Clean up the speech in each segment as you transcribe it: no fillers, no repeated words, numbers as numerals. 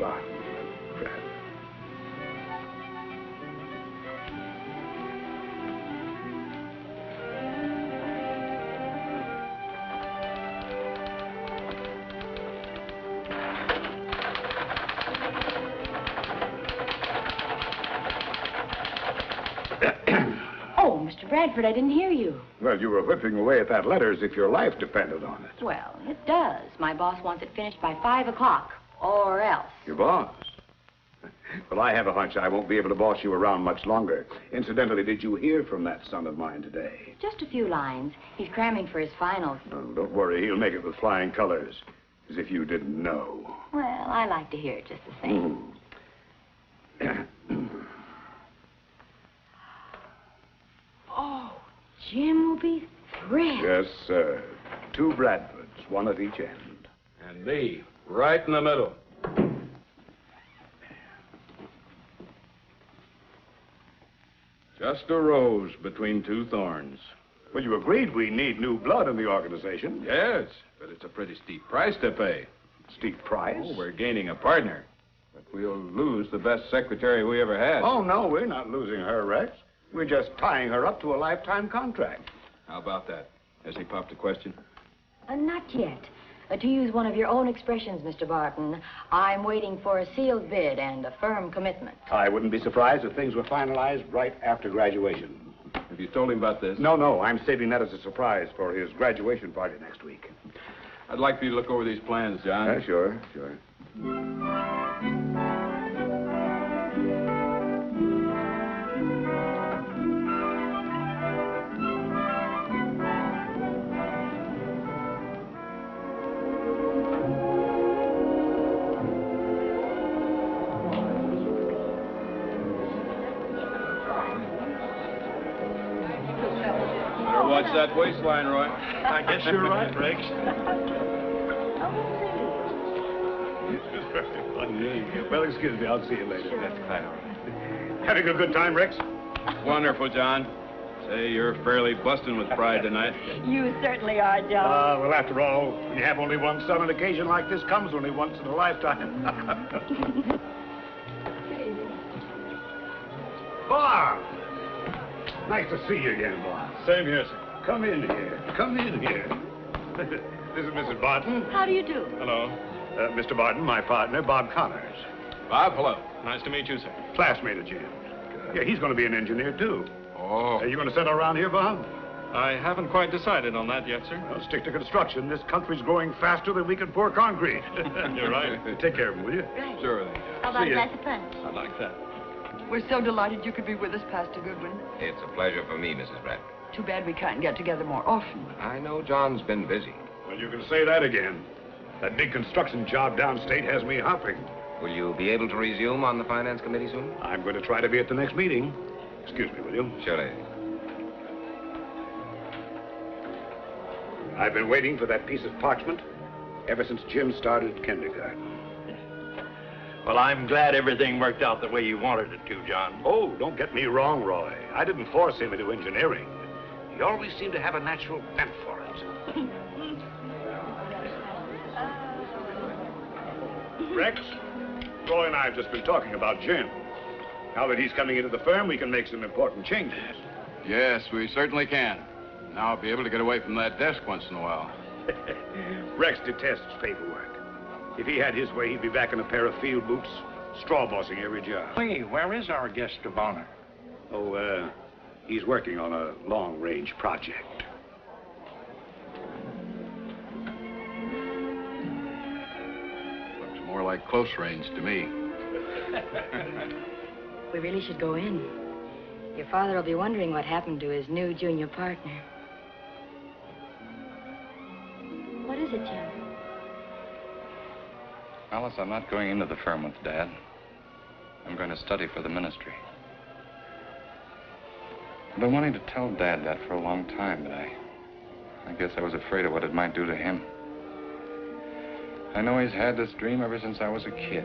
Barton. Mr. Bradford, I didn't hear you. Well, you were whipping away at that letter as if your life depended on it. Well, it does. My boss wants it finished by 5 o'clock, or else. Your boss? Well, I have a hunch I won't be able to boss you around much longer. Incidentally, did you hear from that son of mine today? Just a few lines. He's cramming for his finals. Oh, don't worry, he'll make it with flying colors. As if you didn't know. Well, I like to hear it just the same. Oh, Jim will be thrilled. Yes, sir. 2 Bradfords, one at each end. And me, right in the middle. Just a rose between 2 thorns. Well, you agreed we need new blood in the organization. Yes, but it's a pretty steep price to pay. Steep price? Oh, we're gaining a partner. But we'll lose the best secretary we ever had. Oh, no, we're not losing her, Rex. We're just tying her up to a lifetime contract. How about that? Has he popped a question? Not yet. To use one of your own expressions, Mr. Barton, I'm waiting for a sealed bid and a firm commitment. I wouldn't be surprised if things were finalized right after graduation. Have you told him about this? No, I'm saving that as a surprise for his graduation party next week. I'd like for you to look over these plans, John. Yeah, sure. Watch that waistline, Roy. I guess you're right, Rex. Well, excuse me. I'll see you later. That's quite all right. Having a good time, Rex? Wonderful, John. Say, you're fairly busting with pride tonight. You certainly are, John. Well, after all, when you have only one son, an occasion like this comes only once in a lifetime. Bob! Nice to see you again, Bob. Same here, sir. Come in here. Come in here. This is Mrs. Barton. How do you do? Hello. Mr. Barton, my partner, Bob Connors. Bob, hello. Nice to meet you, sir. Classmate of Jim's. Yeah, he's going to be an engineer, too. Oh. Are you going to settle around here, Bob? I haven't quite decided on that yet, sir. Well, stick to construction. This country's growing faster than we can pour concrete. You're right. Take care of him, will you? Right. Sure thing. How about See a ya. glass of punch? I like that. We're so delighted you could be with us, Pastor Goodwin. It's a pleasure for me, Mrs. Bradford. Too bad we can't get together more often. I know John's been busy. Well, you can say that again. That big construction job downstate has me hopping. Will you be able to resume on the Finance Committee soon? I'm going to try to be at the next meeting. Excuse me, will you? Sure, lady. I've been waiting for that piece of parchment ever since Jim started kindergarten. Well, I'm glad everything worked out the way you wanted it to, John. Oh, don't get me wrong, Roy. I didn't force him into engineering. He always seemed to have a natural bent for it. Rex, Roy and I have just been talking about Jim. Now that he's coming into the firm, we can make some important changes. Yes, we certainly can. Now I'll be able to get away from that desk once in a while. Rex detests paperwork. If he had his way, he'd be back in a pair of field boots, straw bossing every job. Hey, where is our guest of honor? Oh, he's working on a long-range project. Looks more like close range to me. We really should go in. Your father will be wondering what happened to his new junior partner. What is it, Jim? Alice, I'm not going into the firm with Dad. I'm going to study for the ministry. I've been wanting to tell Dad that for a long time, but I guess I was afraid of what it might do to him. I know he's had this dream ever since I was a kid.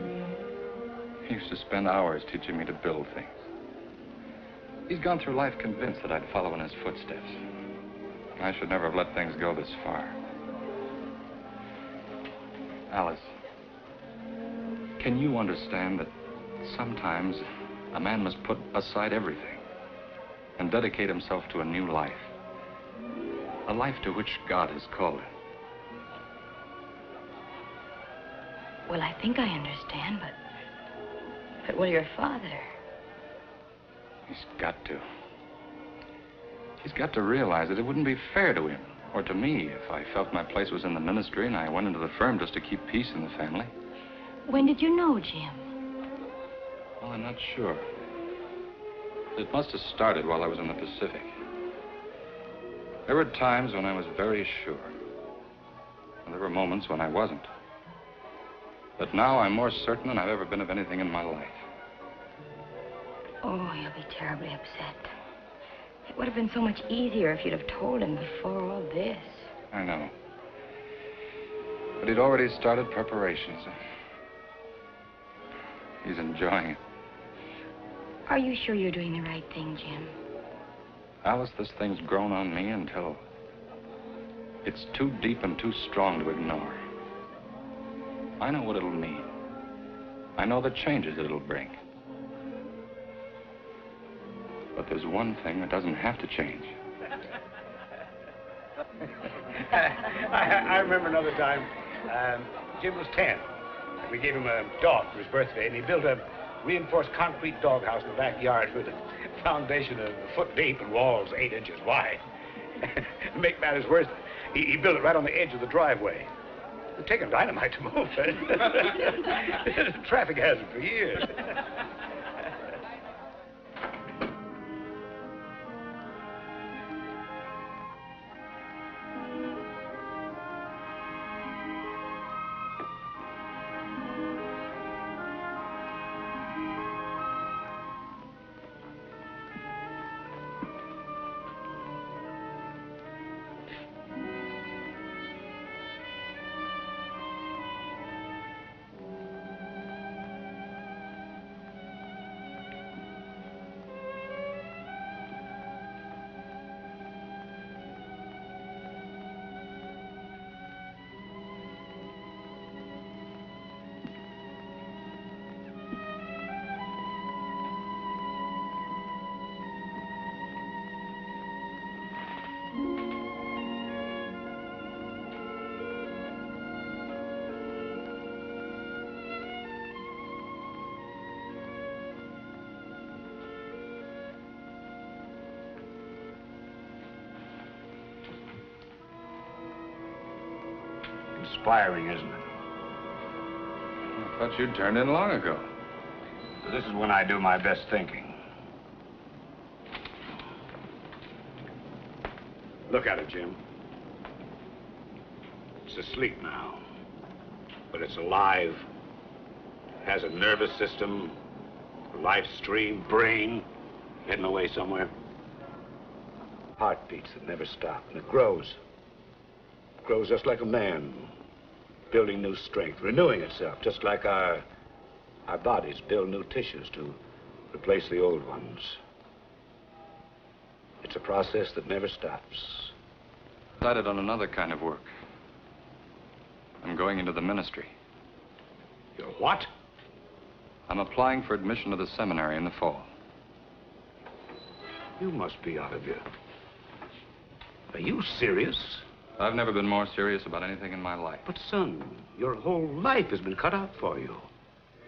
He used to spend hours teaching me to build things. He's gone through life convinced that I'd follow in his footsteps. I should never have let things go this far. Alice, Can you understand that sometimes a man must put aside everything and dedicate himself to a new life? A life to which God has called him. Well, I think I understand, but will your father? He's got to. He's got to realize that it wouldn't be fair to him or to me if I felt my place was in the ministry and I went into the firm just to keep peace in the family. When did you know, Jim? Well, I'm not sure. It must have started while I was in the Pacific. There were times when I was very sure. And there were moments when I wasn't. But now I'm more certain than I've ever been of anything in my life. Oh, you'll be terribly upset. It would have been so much easier if you'd have told him before all this. I know. But he'd already started preparations. He's enjoying it. Are you sure you're doing the right thing, Jim? Alice, this thing's grown on me until it's too deep and too strong to ignore. I know what it'll mean. I know the changes it'll bring. But there's one thing that doesn't have to change. I remember another time, Jim was 10. We gave him a dog for his birthday, and he built a reinforced concrete doghouse in the backyard with a foundation a foot deep and walls 8 inches wide. To make matters worse, he built it right on the edge of the driveway. It's taken dynamite to move it. Traffic hazard for years. Inspiring, isn't it? I thought you'd turned in long ago. This is when I do my best thinking. Look at it, Jim. It's asleep now. But it's alive. Has a nervous system, a life stream, brain, hidden away somewhere. Heartbeats that never stop, and it grows. It grows just like a man. Building new strength, renewing itself, just like our bodies build new tissues to replace the old ones. It's a process that never stops. Decided on another kind of work. I'm going into the ministry. You're what? I'm applying for admission to the seminary in the fall. You must be out of your... Are you serious? I've never been more serious about anything in my life. But, son, your whole life has been cut out for you.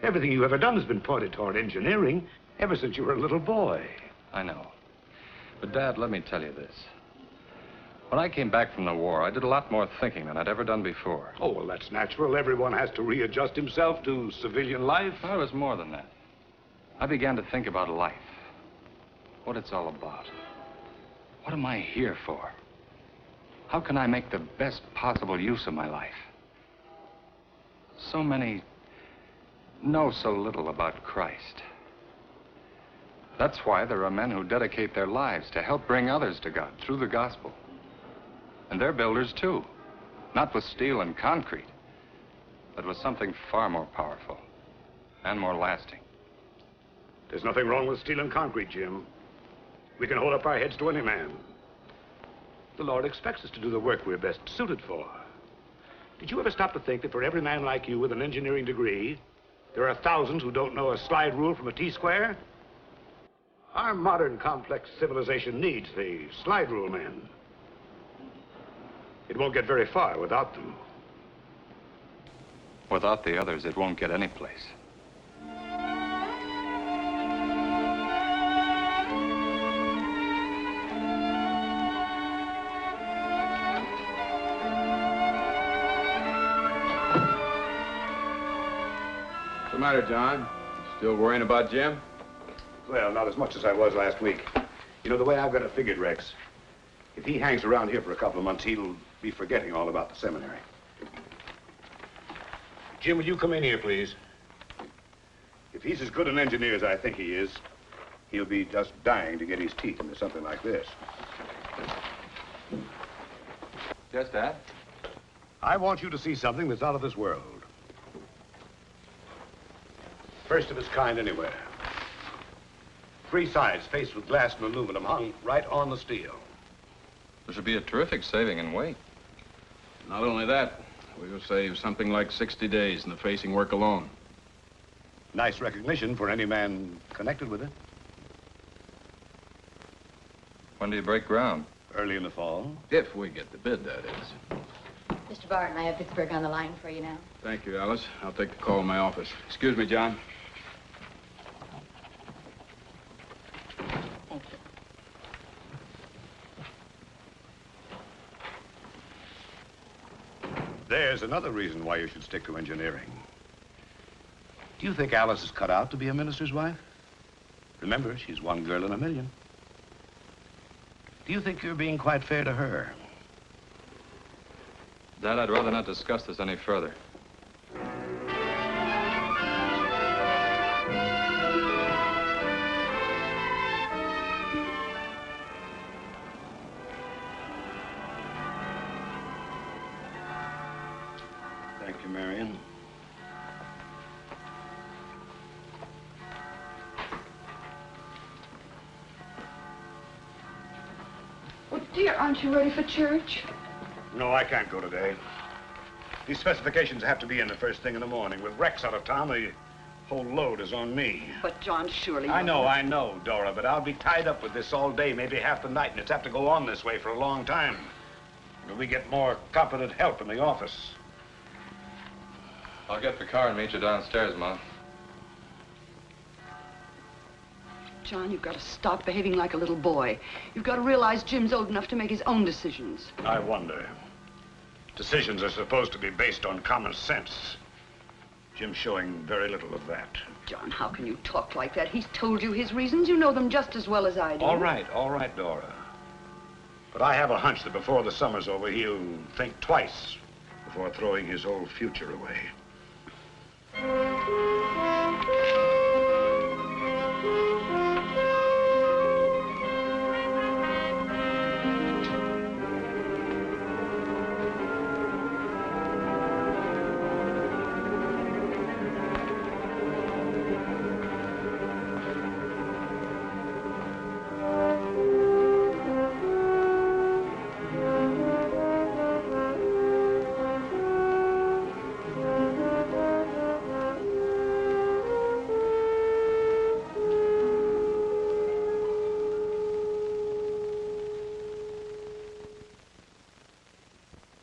Everything you've ever done has been pointed toward engineering ever since you were a little boy. I know. But, Dad, let me tell you this. When I came back from the war, I did a lot more thinking than I'd ever done before. Oh, well, that's natural. Everyone has to readjust himself to civilian life. Well, it was more than that. I began to think about life. What it's all about. What am I here for? How can I make the best possible use of my life? So many know so little about Christ. That's why there are men who dedicate their lives to help bring others to God through the gospel. And they're builders too, not with steel and concrete, but with something far more powerful and more lasting. There's nothing wrong with steel and concrete, Jim. We can hold up our heads to any man. The Lord expects us to do the work we're best suited for. Did you ever stop to think that for every man like you with an engineering degree, There are thousands who don't know a slide rule from a T-square. Our modern complex civilization needs the slide rule men. It won't get very far without them. Without the others, it won't get any place. What's the matter, John? Still worrying about Jim? Well, not as much as I was last week. You know, the way I've got it figured, Rex, if he hangs around here for a couple of months, he'll be forgetting all about the seminary. Jim, will you come in here, please? If he's as good an engineer as I think he is, he'll be just dying to get his teeth into something like this. Yes, Dad? I want you to see something that's out of this world. First of its kind anywhere. 3 sides faced with glass and aluminum hung right on the steel. There should be a terrific saving in weight. Not only that, we will save something like 60 days in the facing work alone. Nice recognition for any man connected with it. When do you break ground? Early in the fall. If we get the bid, that is. Mr. Barton, I have Pittsburgh on the line for you now. Thank you, Alice. I'll take the call in my office. Excuse me, John. Thank you. There's another reason why you should stick to engineering. Do you think Alice is cut out to be a minister's wife? Remember, she's one girl in a million. Do you think you're being quite fair to her? Dad, I'd rather not discuss this any further. Thank you, Marion. Oh, dear, aren't you ready for church? No, I can't go today. These specifications have to be in the first thing in the morning. With Rex out of town, the whole load is on me. But, John, surely... I know, Dora, but I'll be tied up with this all day, maybe half the night, and it's have to go on this way for a long time. Will we get more competent help in the office? I'll get the car and meet you downstairs, Mom. John, you've got to stop behaving like a little boy. You've got to realize Jim's old enough to make his own decisions. I wonder. Decisions are supposed to be based on common sense. Jim's showing very little of that. John, how can you talk like that? He's told you his reasons. You know them just as well as I do. All right, Dora. But I have a hunch that before the summer's over, he'll think twice before throwing his whole future away.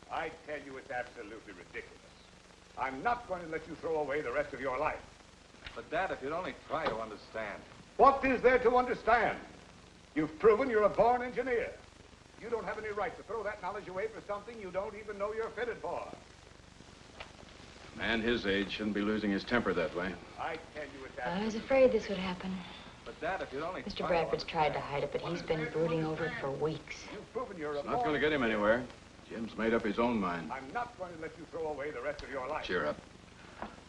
I tell you, it's absolutely ridiculous. I'm not going to let you throw away the rest of your life. But, Dad, if you'd only try to understand. What is there to understand? You've proven you're a born engineer. You don't have any right to throw that knowledge away for something you don't even know you're fitted for. A man his age shouldn't be losing his temper that way. I tell you, it's I was afraid this would happen. But, Dad, if you'd only Mr. Bradford's tried to hide it, but he's been brooding over it for weeks. You've proven you're a It's not going to get him anywhere. Jim's made up his own mind. I'm not going to let you throw away the rest of your life. Cheer up.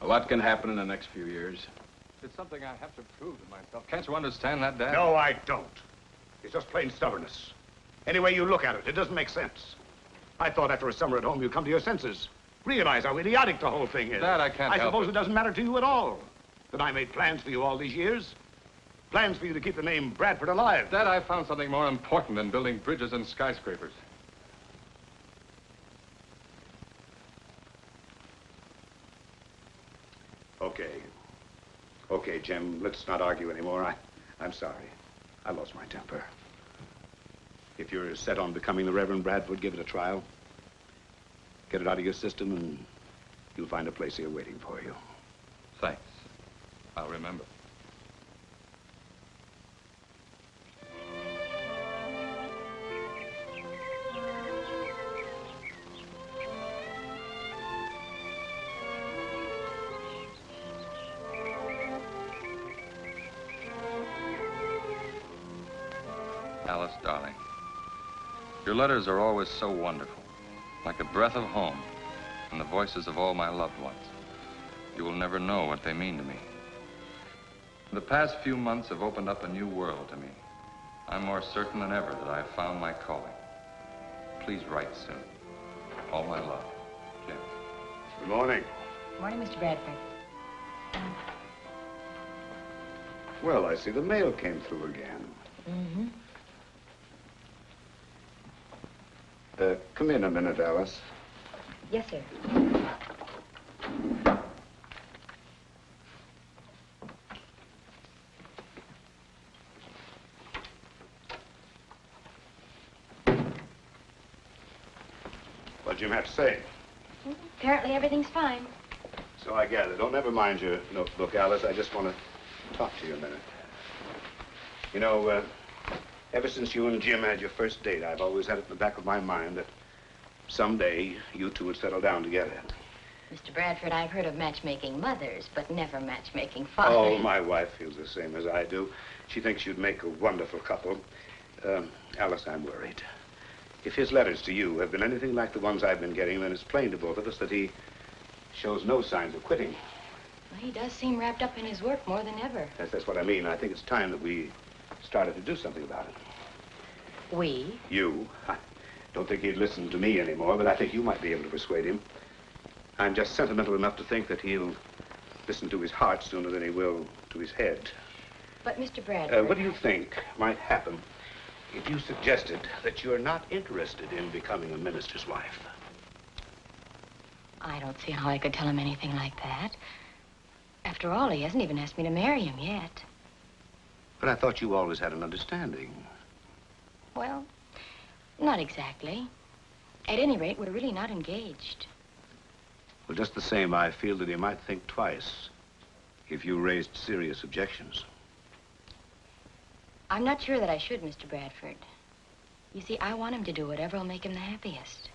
A lot can happen in the next few years. It's something I have to prove to myself. Can't you understand that, Dad? No, I don't. It's just plain stubbornness. Any way you look at it, it doesn't make sense. I thought after a summer at home you'd come to your senses. Realize how idiotic the whole thing is. Dad, I can't help suppose it. it doesn't matter to you at all that I made plans for you all these years. Plans for you to keep the name Bradford alive. Dad, I found something more important than building bridges and skyscrapers. Okay. Okay, Jim, let's not argue anymore. I'm sorry. I lost my temper. If you're set on becoming the Reverend Bradford, give it a trial. Get it out of your system, and you'll find a place here waiting for you. Thanks. I'll remember. Alice, darling, your letters are always so wonderful, like a breath of home and the voices of all my loved ones. You will never know what they mean to me. The past few months have opened up a new world to me. I'm more certain than ever that I have found my calling. Please write soon. All my love, Jim. Good morning. Morning, Mr. Bradford. Well, I see the mail came through again. Mm-hmm. Come in a minute, Alice. Yes, sir. What'd Jim have to say? Apparently everything's fine. So I gather. Don't never mind your notebook, Alice. I just want to talk to you a minute. You know, ever since you and Jim had your first date, I've always had it in the back of my mind that someday you two would settle down together. Mr. Bradford, I've heard of matchmaking mothers, but never matchmaking fathers. Oh, my wife feels the same as I do. She thinks you'd make a wonderful couple. Alice, I'm worried. If his letters to you have been anything like the ones I've been getting, then it's plain to both of us that he shows no signs of quitting. Well, he does seem wrapped up in his work more than ever. That's what I mean. I think it's time that we started to do something about it. We? You. I don't think he'd listen to me anymore, but I think you might be able to persuade him. I'm just sentimental enough to think that he'll listen to his heart sooner than he will to his head. But, Mr. Bradford... What do you think might happen if you suggested that you're not interested in becoming a minister's wife? I don't see how I could tell him anything like that. After all, he hasn't even asked me to marry him yet. But I thought you always had an understanding. Well, not exactly. At any rate, we're really not engaged. Well, just the same, I feel that he might think twice if you raised serious objections. I'm not sure that I should, Mr. Bradford. You see, I want him to do whatever will make him the happiest.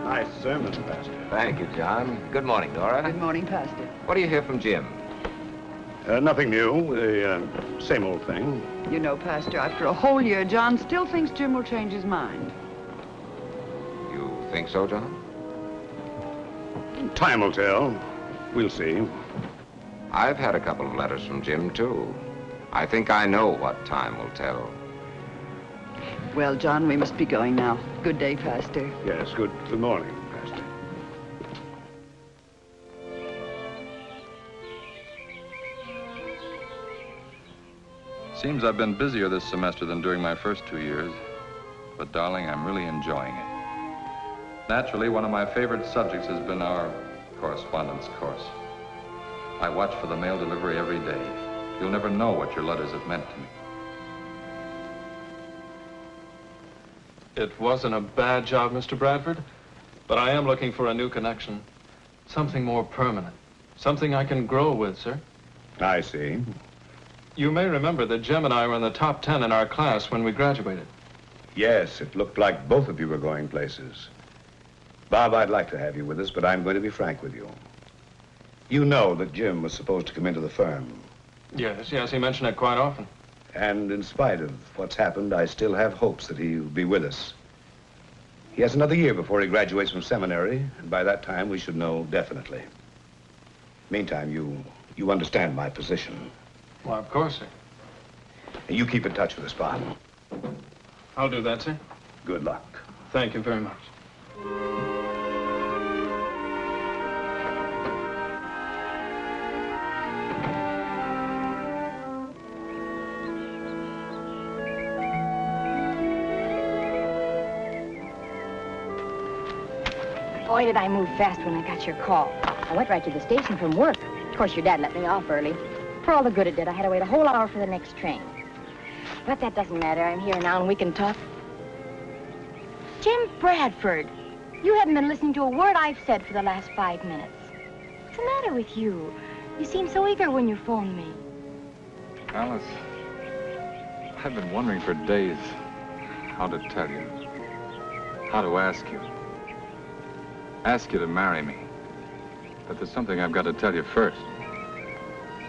Nice sermon, Pastor. Thank you, John. Good morning, Dora. Good morning, Pastor. What do you hear from Jim? Nothing new. The same old thing. You know, Pastor, after a whole year, John still thinks Jim will change his mind. You think so, John? Time will tell. We'll see. I've had a couple of letters from Jim, too. I think I know what time will tell. Well, John, we must be going now. Good day, Pastor. Yes, good morning, Pastor. Seems I've been busier this semester than during my first 2 years. But, darling, I'm really enjoying it. Naturally, one of my favorite subjects has been our correspondence course. I watch for the mail delivery every day. You'll never know what your letters have meant to me. It wasn't a bad job, Mr. Bradford, but I am looking for a new connection. Something more permanent. Something I can grow with, sir. I see. You may remember that Jim and I were in the top 10 in our class when we graduated. Yes, it looked like both of you were going places. Bob, I'd like to have you with us, but I'm going to be frank with you. You know that Jim was supposed to come into the firm. Yes, he mentioned it quite often. And in spite of what's happened, I still have hopes that he'll be with us. He has another year before he graduates from seminary, and by that time we should know definitely. Meantime, you understand my position. Well, of course, sir. And you keep in touch with us, Bob. I'll do that, sir. Good luck. Thank you very much. Boy, did I move fast when I got your call. I went right to the station from work. Of course, your dad let me off early. For all the good it did, I had to wait a whole hour for the next train. But that doesn't matter. I'm here now and we can talk. Jim Bradford, you haven't been listening to a word I've said for the last 5 minutes. What's the matter with you? You seem so eager when you phone me. Alice, I've been wondering for days how to tell you, how to ask you. Ask you to marry me. But there's something I've got to tell you first.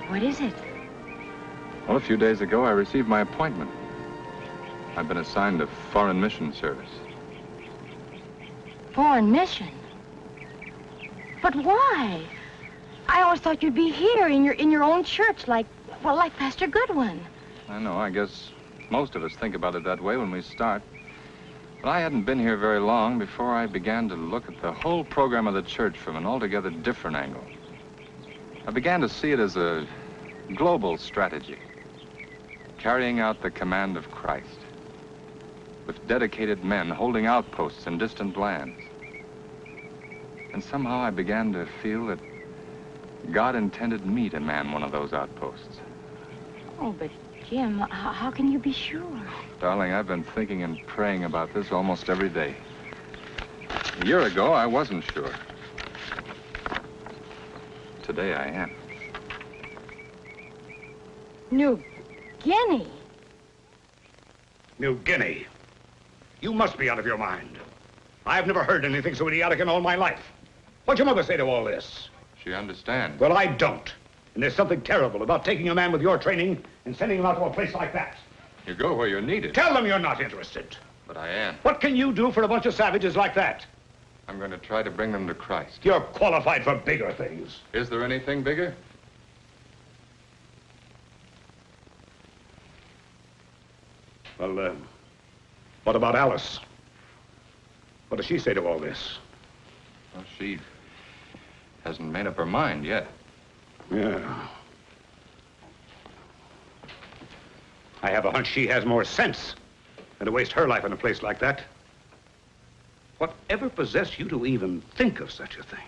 What is it? Well, a few days ago, I received my appointment. I've been assigned to Foreign Mission Service. Foreign mission? But why? I always thought you'd be here in your own church, like Pastor Goodwin. I know, I guess most of us think about it that way when we start. But I hadn't been here very long before I began to look at the whole program of the church from an altogether different angle. I began to see it as a global strategy, carrying out the command of Christ, with dedicated men holding outposts in distant lands. And somehow I began to feel that God intended me to man one of those outposts. Oh, but Jim, how can you be sure? Darling, I've been thinking and praying about this almost every day. A year ago, I wasn't sure. Today, I am. New Guinea? New Guinea? You must be out of your mind. I've never heard anything so idiotic in all my life. What'd your mother say to all this? She understands. Well, I don't. And there's something terrible about taking a man with your training and sending him out to a place like that. You go where you're needed. Tell them you're not interested. But I am. What can you do for a bunch of savages like that? I'm going to try to bring them to Christ. You're qualified for bigger things. Is there anything bigger? Well, what about Alice? What does she say to all this? Well, she hasn't made up her mind yet. Yeah. I have a hunch she has more sense than to waste her life in a place like that. Whatever possessed you to even think of such a thing?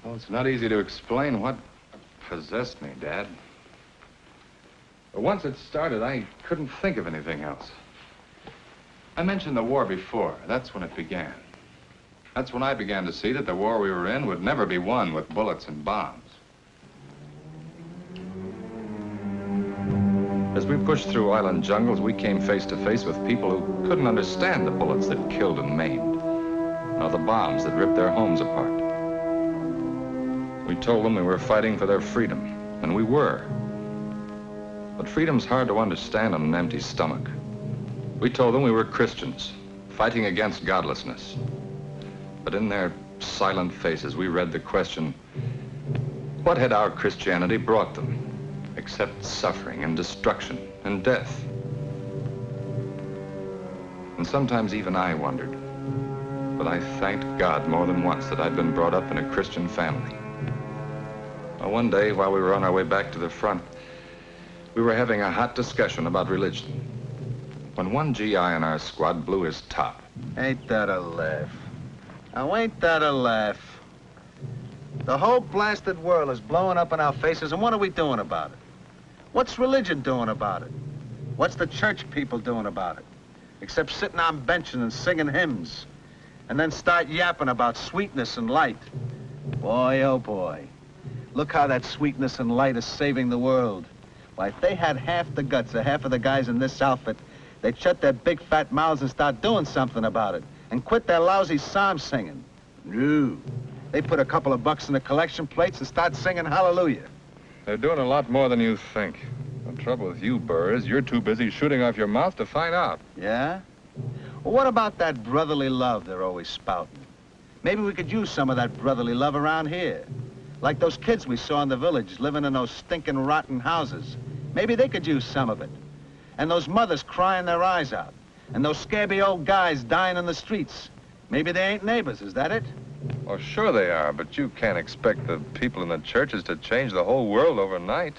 Well, it's not easy to explain what possessed me, Dad. But once it started, I couldn't think of anything else. I mentioned the war before. That's when it began. That's when I began to see that the war we were in would never be won with bullets and bombs. As we pushed through island jungles, we came face to face with people who couldn't understand the bullets that killed and maimed, nor the bombs that ripped their homes apart. We told them we were fighting for their freedom, and we were. But freedom's hard to understand on an empty stomach. We told them we were Christians, fighting against godlessness. But in their silent faces, we read the question, what had our Christianity brought them, except suffering and destruction and death? And sometimes even I wondered. But I thanked God more than once that I'd been brought up in a Christian family. Well, one day, while we were on our way back to the front, we were having a hot discussion about religion, when one GI in our squad blew his top. Ain't that a laugh? Now, ain't that a laugh? The whole blasted world is blowing up in our faces, and what are we doing about it? What's religion doing about it? What's the church people doing about it? Except sitting on benches and singing hymns, and then start yapping about sweetness and light. Boy, oh boy. Look how that sweetness and light is saving the world. Why, if they had half the guts of half of the guys in this outfit, they'd shut their big fat mouths and start doing something about it, and quit their lousy psalm singing. No. They put a couple of bucks in the collection plates and start singing hallelujah. They're doing a lot more than you think. The trouble with you, Burr, is you're too busy shooting off your mouth to find out. Yeah? Well, what about that brotherly love they're always spouting? Maybe we could use some of that brotherly love around here. Like those kids we saw in the village living in those stinking, rotten houses. Maybe they could use some of it. And those mothers crying their eyes out. And those scabby old guys dying in the streets. Maybe they ain't neighbors, is that it? Well, sure they are, but you can't expect the people in the churches to change the whole world overnight.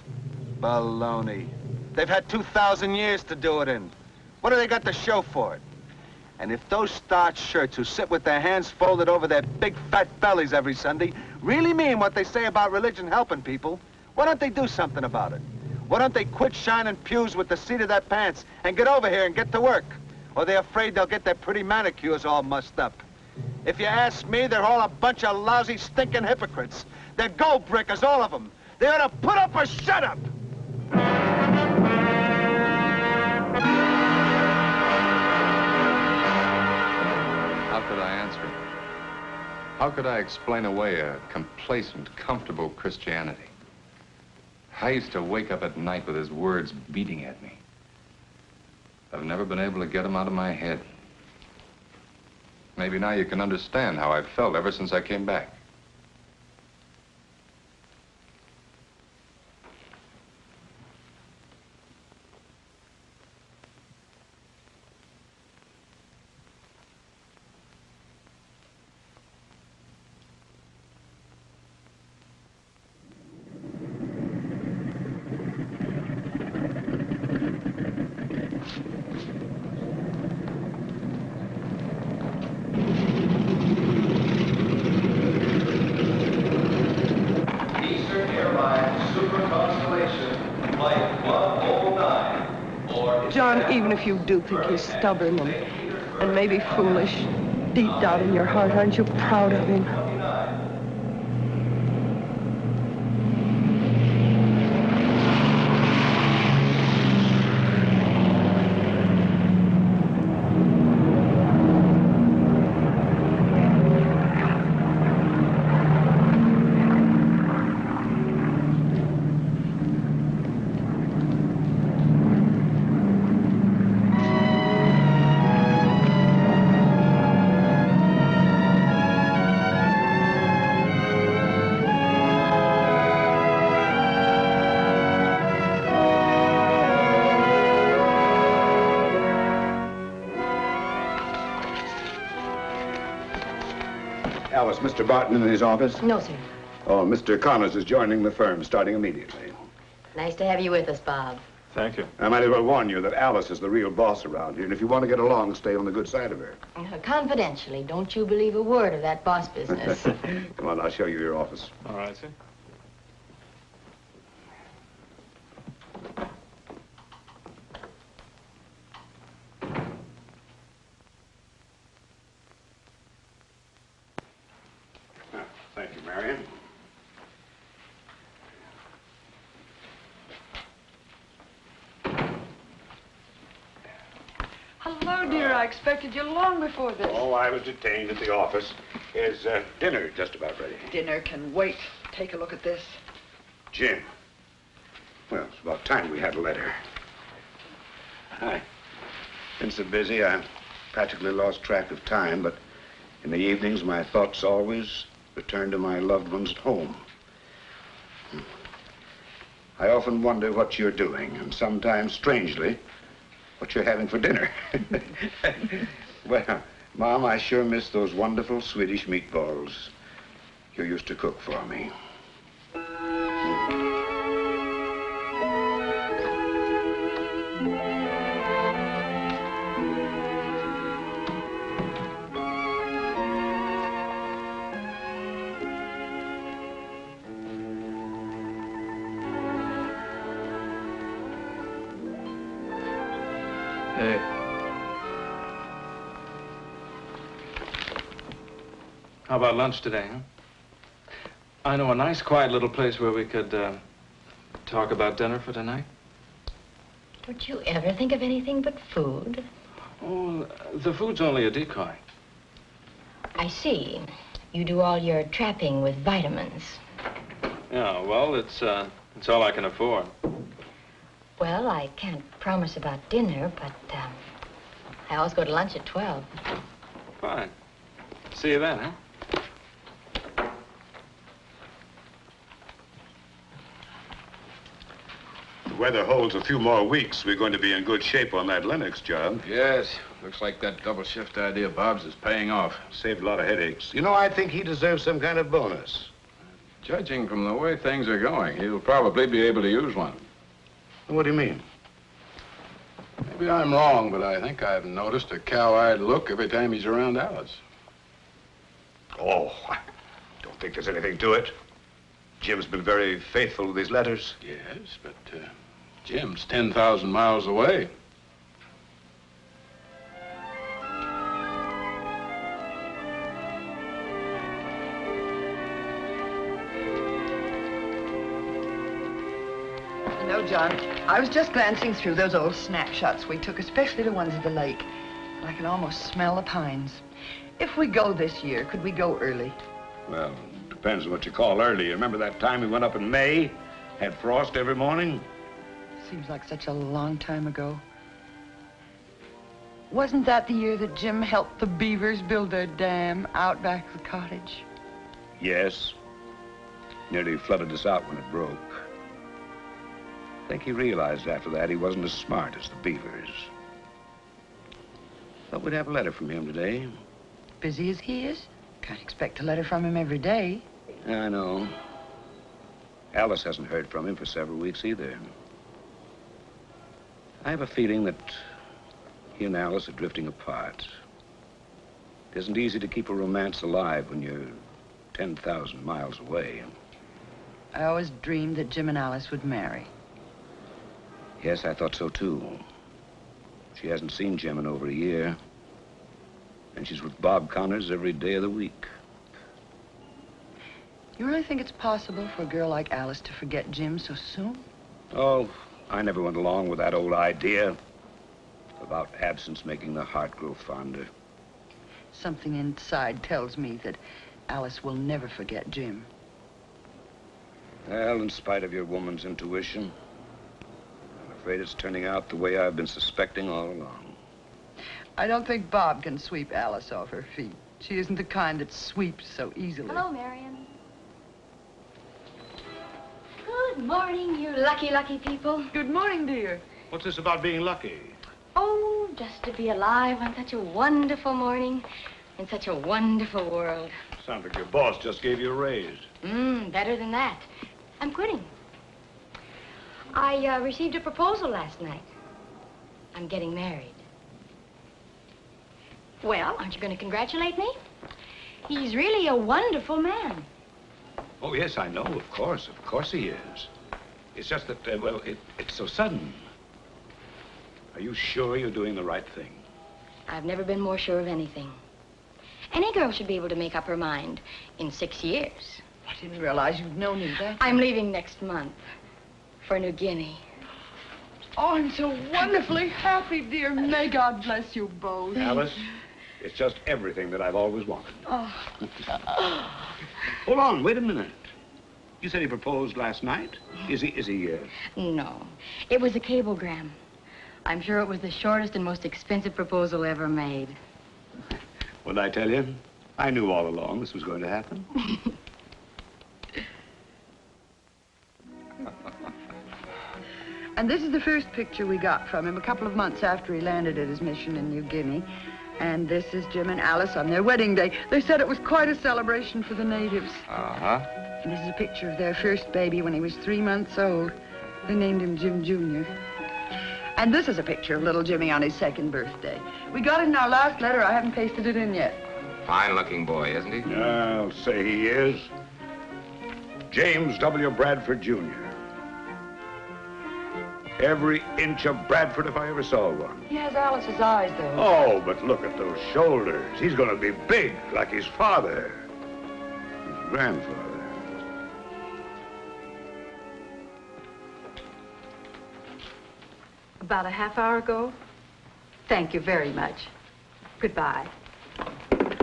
Baloney. They've had 2,000 years to do it in. What do they got to show for it? And if those starched shirts who sit with their hands folded over their big fat bellies every Sunday really mean what they say about religion helping people, why don't they do something about it? Why don't they quit shining pews with the seat of their pants and get over here and get to work? Or they're afraid they'll get their pretty manicures all mussed up. If you ask me, they're all a bunch of lousy, stinking hypocrites. They're gold breakers, all of them. They ought to put up or shut up! How could I answer him? How could I explain away a complacent, comfortable Christianity? I used to wake up at night with his words beating at me. I've never been able to get them out of my head. Maybe now you can understand how I've felt ever since I came back. John, even if you do think he's stubborn and maybe foolish, deep down in your heart, aren't you proud of him? Alice, Mr. Barton in his office? No, sir. Oh, Mr. Connors is joining the firm, starting immediately. Nice to have you with us, Bob. Thank you. I might as well warn you that Alice is the real boss around here, and if you want to get along, stay on the good side of her. Confidentially, don't you believe a word of that boss business. Come on, I'll show you your office. All right, sir. Thank you, Marion. Hello, dear. I expected you long before this. Oh, I was detained at the office. Is dinner just about ready? Dinner can wait. Take a look at this. Jim. Well, it's about time we had a letter. I've been so busy, I practically lost track of time, but in the evenings, my thoughts always return to my loved ones at home. I often wonder what you're doing, and sometimes, strangely, what you're having for dinner. Well, Mom, I sure miss those wonderful Swedish meatballs you used to cook for me. Hey. How about lunch today, huh? I know a nice, quiet little place where we could talk about dinner for tonight. Don't you ever think of anything but food? Oh, the food's only a decoy. I see. You do all your trapping with vitamins. Yeah, well, it's all I can afford. Well, I can't promise about dinner, but I always go to lunch at 12. Fine. See you then, huh? The weather holds a few more weeks. We're going to be in good shape on that Lennox job. Yes, looks like that double shift idea of Bob's is paying off. Saved a lot of headaches. You know, I think he deserves some kind of bonus. Judging from the way things are going, he'll probably be able to use one. What do you mean? Maybe I'm wrong, but I think I've noticed a cow-eyed look every time he's around Alice. Oh, I don't think there's anything to it. Jim's been very faithful with his letters. Yes, but Jim's 10,000 miles away. No, John, I was just glancing through those old snapshots we took, especially the ones of the lake. And I can almost smell the pines. If we go this year, could we go early? Well, depends on what you call early. You remember that time we went up in May? Had frost every morning? Seems like such a long time ago. Wasn't that the year that Jim helped the beavers build their dam out back of the cottage? Yes. Nearly flooded us out when it broke. I think he realized after that he wasn't as smart as the beavers. Thought we'd have a letter from him today. Busy as he is, can't expect a letter from him every day. I know. Alice hasn't heard from him for several weeks either. I have a feeling that he and Alice are drifting apart. It isn't easy to keep a romance alive when you're 10,000 miles away. I always dreamed that Jim and Alice would marry. Yes, I thought so too. She hasn't seen Jim in over a year. And she's with Bob Connors every day of the week. You really think it's possible for a girl like Alice to forget Jim so soon? Oh, I never went along with that old idea about absence making the heart grow fonder. Something inside tells me that Alice will never forget Jim. Well, in spite of your woman's intuition, I'm afraid it's turning out the way I've been suspecting all along. I don't think Bob can sweep Alice off her feet. She isn't the kind that sweeps so easily. Hello, Marion. Good morning, you lucky, lucky people. Good morning, dear. What's this about being lucky? Oh, just to be alive on such a wonderful morning in such a wonderful world. Sounds like your boss just gave you a raise. Better than that. I'm quitting. I received a proposal last night. I'm getting married. Well, aren't you going to congratulate me? He's really a wonderful man. Oh, yes, I know, of course he is. It's just that, well, it's so sudden. Are you sure you're doing the right thing? I've never been more sure of anything. Any girl should be able to make up her mind in 6 years. I didn't realize you'd known him that. I'm leaving next month for New Guinea. Oh, I'm so wonderfully happy, dear. May God bless you both. Alice, it's just everything that I've always wanted. Oh. Hold on, wait a minute. You said he proposed last night? Is he? No, it was a cablegram. I'm sure it was the shortest and most expensive proposal ever made. What did I tell you? I knew all along this was going to happen. And this is the first picture we got from him a couple of months after he landed at his mission in New Guinea. And this is Jim and Alice on their wedding day. They said it was quite a celebration for the natives. Uh-huh. And this is a picture of their first baby when he was 3 months old. They named him Jim Jr. And this is a picture of little Jimmy on his 2nd birthday. We got it in our last letter. I haven't pasted it in yet. Fine-looking boy, isn't he? I'll say he is. James W. Bradford, Jr. Every inch of Bradford if I ever saw one. He has Alice's eyes, though. Oh, but look at those shoulders. He's going to be big like his father. His grandfather. About a half hour ago? Thank you very much. Goodbye.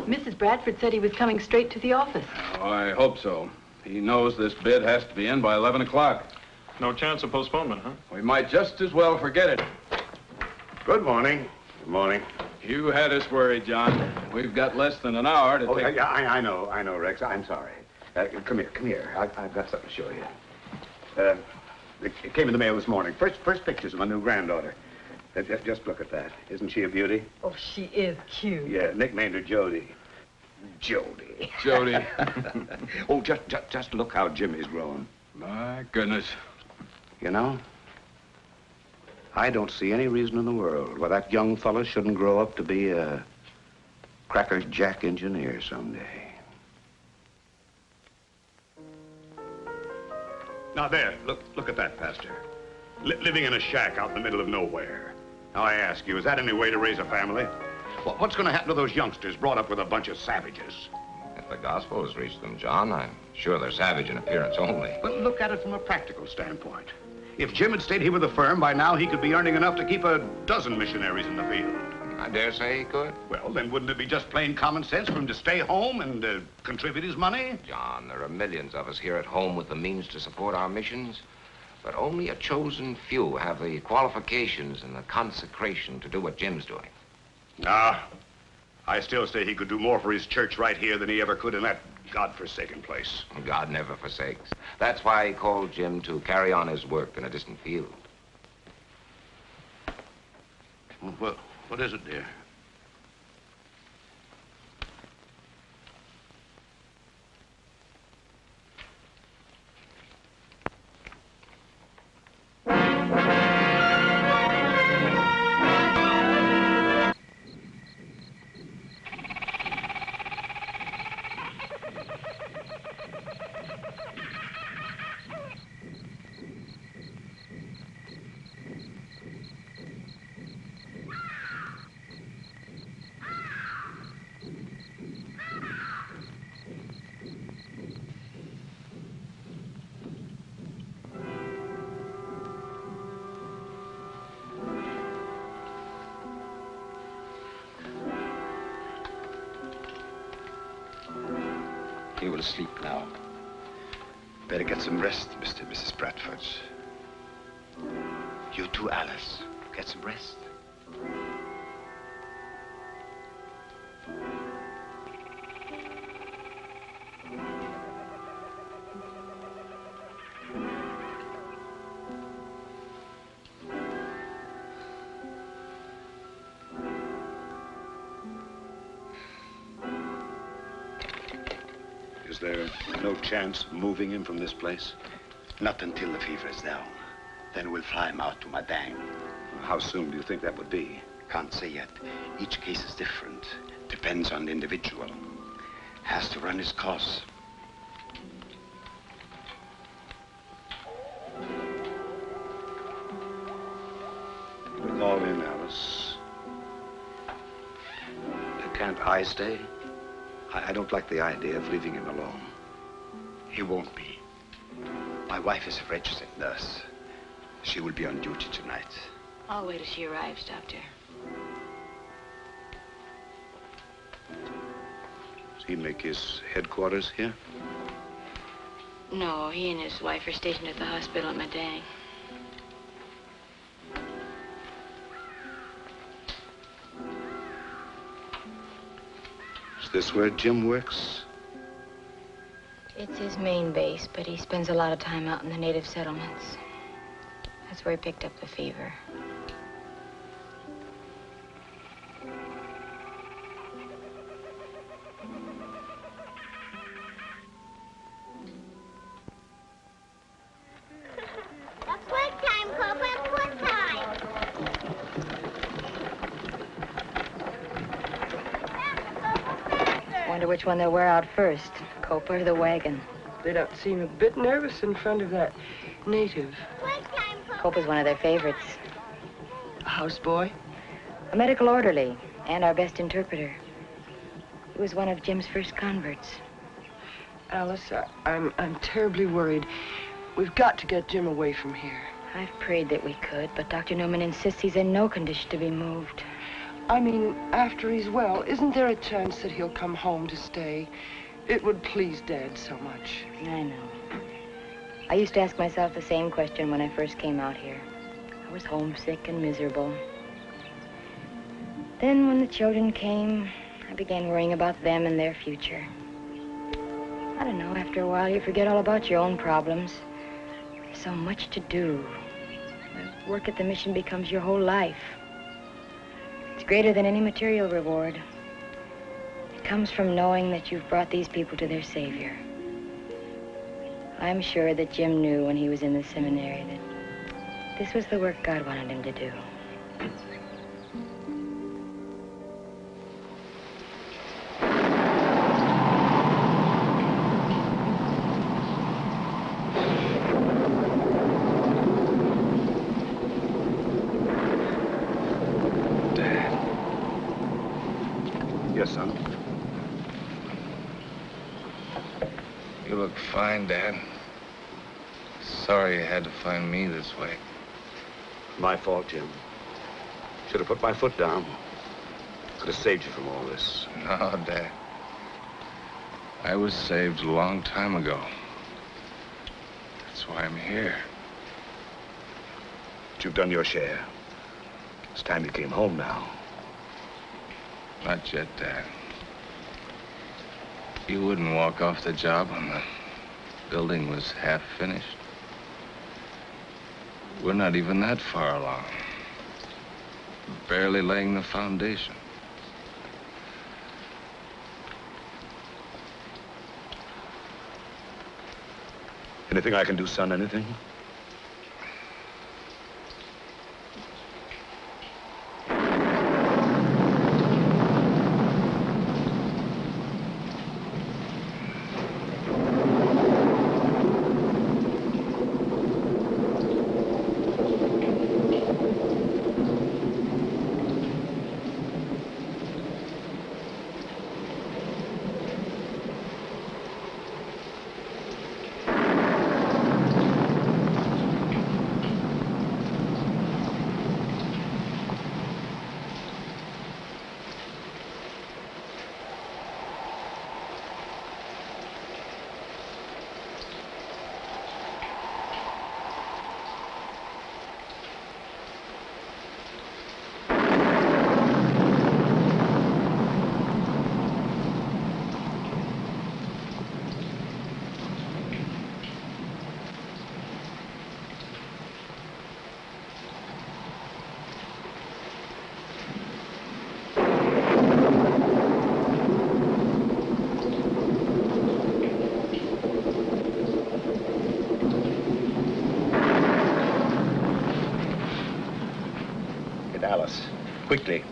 Mrs. Bradford said he was coming straight to the office. Oh, I hope so. He knows this bid has to be in by 11 o'clock. No chance of postponement, huh? We might just as well forget it. Good morning. Good morning. You had us worried, John. We've got less than an hour to take... Yeah, I know, Rex. I'm sorry. Come here. I've got something to show you. It came in the mail this morning. First pictures of my new granddaughter. Just look at that. Isn't she a beauty? Oh, she is cute. Yeah, nicknamed her Jody. Jody. Jody. Oh, just look how Jimmy's growing. My goodness. You know, I don't see any reason in the world why that young fella shouldn't grow up to be a Cracker Jack engineer someday. Now there, look at that, Pastor. Living in a shack out in the middle of nowhere. Now I ask you, is that any way to raise a family? What's going to happen to those youngsters brought up with a bunch of savages? If the gospel has reached them, John, I'm sure they're savage in appearance only. But look at it from a practical standpoint. If Jim had stayed here with the firm, by now he could be earning enough to keep a dozen missionaries in the field. I dare say he could. Well, then wouldn't it be just plain common sense for him to stay home and contribute his money? John, there are millions of us here at home with the means to support our missions, but only a chosen few have the qualifications and the consecration to do what Jim's doing. Ah, I still say he could do more for his church right here than he ever could in that God-forsaken place. God never forsakes. That's why he called Jim to carry on his work in a distant field. Well, what is it, dear? You will sleep now. Better get some rest, Mr. and Mrs. Bradford. You too, Alice. Get some rest. Is there no chance of moving him from this place? Not until the fever is down. Then we'll fly him out to Madang. How soon do you think that would be? Can't say yet. Each case is different. Depends on the individual. Has to run his course. With all in, Alice, can't I stay? I don't like the idea of leaving him alone. He won't be. My wife is a registered nurse. She will be on duty tonight. I'll wait till she arrives, Doctor. Does he make his headquarters here? No, he and his wife are stationed at the hospital at Madang. Is this where Jim works? It's his main base, but he spends a lot of time out in the native settlements. That's where he picked up the fever. Wonder which one they'll wear out first, Copa or the wagon. They don't seem a bit nervous in front of that native. Copa's one of their favorites. A houseboy? A medical orderly and our best interpreter. He was one of Jim's first converts. Alice, I'm terribly worried. We've got to get Jim away from here. I've prayed that we could, but Dr. Newman insists he's in no condition to be moved. I mean, after he's well, isn't there a chance that he'll come home to stay? It would please Dad so much. I know. I used to ask myself the same question when I first came out here. I was homesick and miserable. Then when the children came, I began worrying about them and their future. I don't know, after a while you forget all about your own problems. There's so much to do. The work at the mission becomes your whole life. It's greater than any material reward. It comes from knowing that you've brought these people to their Savior. I'm sure that Jim knew when he was in the seminary that This was the work God wanted him to do. Yes, son. You look fine, Dad. Sorry you had to find me this way. My fault, Jim. Should have put my foot down. Could have saved you from all this. No, Dad. I was saved a long time ago. That's why I'm here. But you've done your share. It's time you came home now. Not yet, Dad. You wouldn't walk off the job when the building was half finished. We're not even that far along. Barely laying the foundation. Anything I can do, son? Anything? Alice, quickly.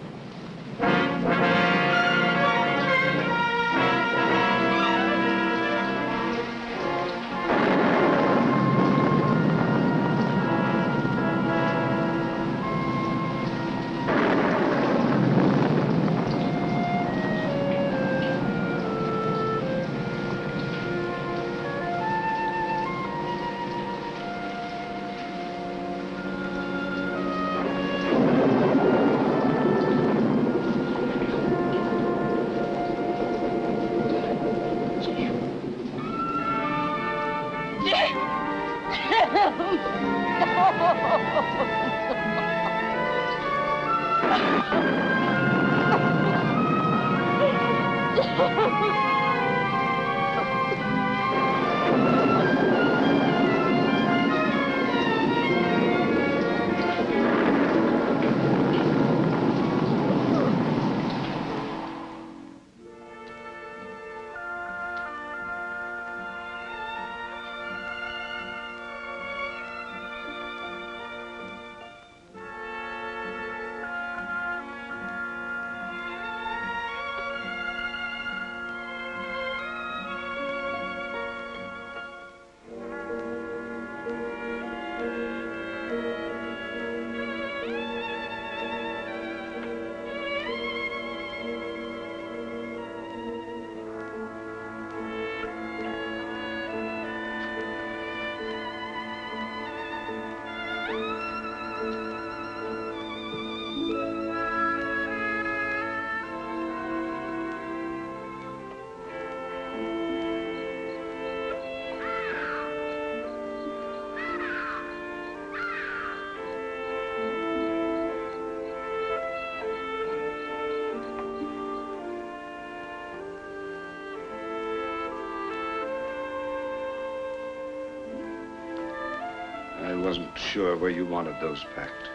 I wasn't sure where you wanted those packed.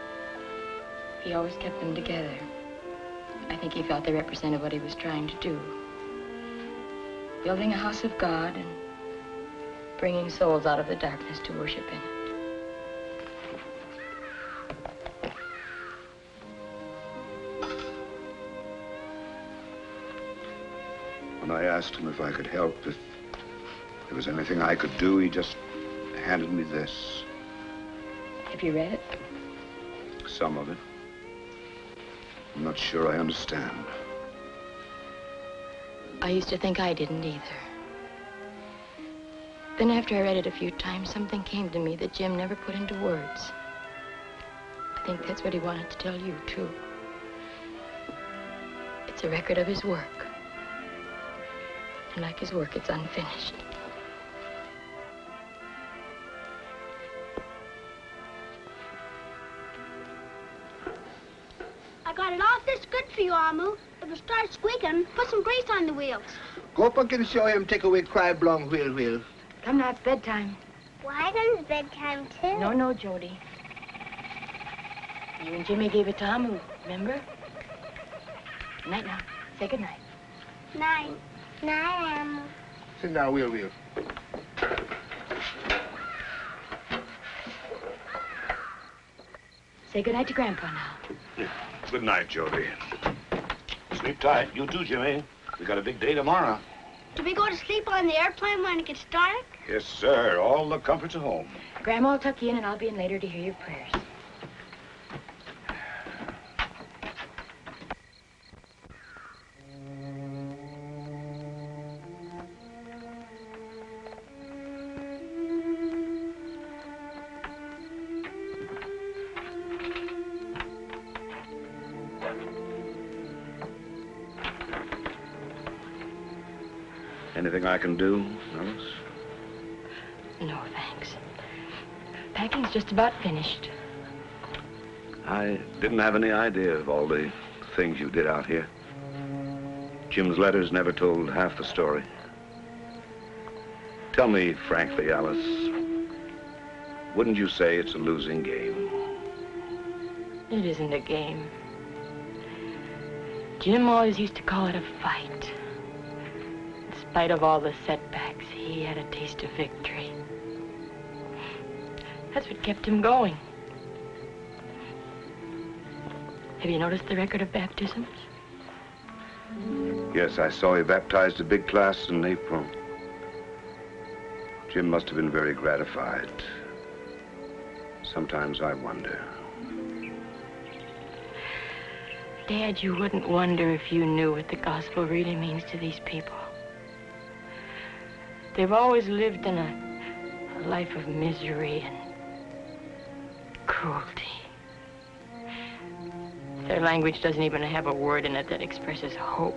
He always kept them together. I think he felt they represented what he was trying to do. Building a house of God and bringing souls out of the darkness to worship in it. When I asked him if I could help, if there was anything I could do, he just handed me this. Have you read it? Some of it. I'm not sure I understand. I used to think I didn't either. Then after I read it a few times, something came to me that Jim never put into words. I think that's what he wanted to tell you, too. It's a record of his work. And like his work, it's unfinished. I got it all this good for you, Amu. If it starts squeaking, put some grease on the wheels. Go up and show him take away cry blong wheel. Come now, it's bedtime. Well, I done bedtime, too. No, Jody. You and Jimmy gave it to Amu, remember? Good night now. Say good night. Night. Night, Amu. Sit down, wheel. Say good night to Grandpa now. Good night, Jody. Sleep tight. You too, Jimmy. We got a big day tomorrow. Do we go to sleep on the airplane when it gets dark? Yes, sir. All the comforts of home. Grandma will tuck you in, and I'll be in later to hear your prayers. Anything I can do, Alice? No, thanks. Packing's just about finished. I didn't have any idea of all the things you did out here. Jim's letters never told half the story. Tell me frankly, Alice, wouldn't you say it's a losing game? It isn't a game. Jim always used to call it a fight. In spite of all the setbacks, he had a taste of victory. That's what kept him going. Have you noticed the record of baptisms? Yes, I saw he baptized a big class in April. Jim must have been very gratified. Sometimes I wonder. Dad, you wouldn't wonder if you knew what the gospel really means to these people. They've always lived in a life of misery and cruelty. Their language doesn't even have a word in it that expresses hope.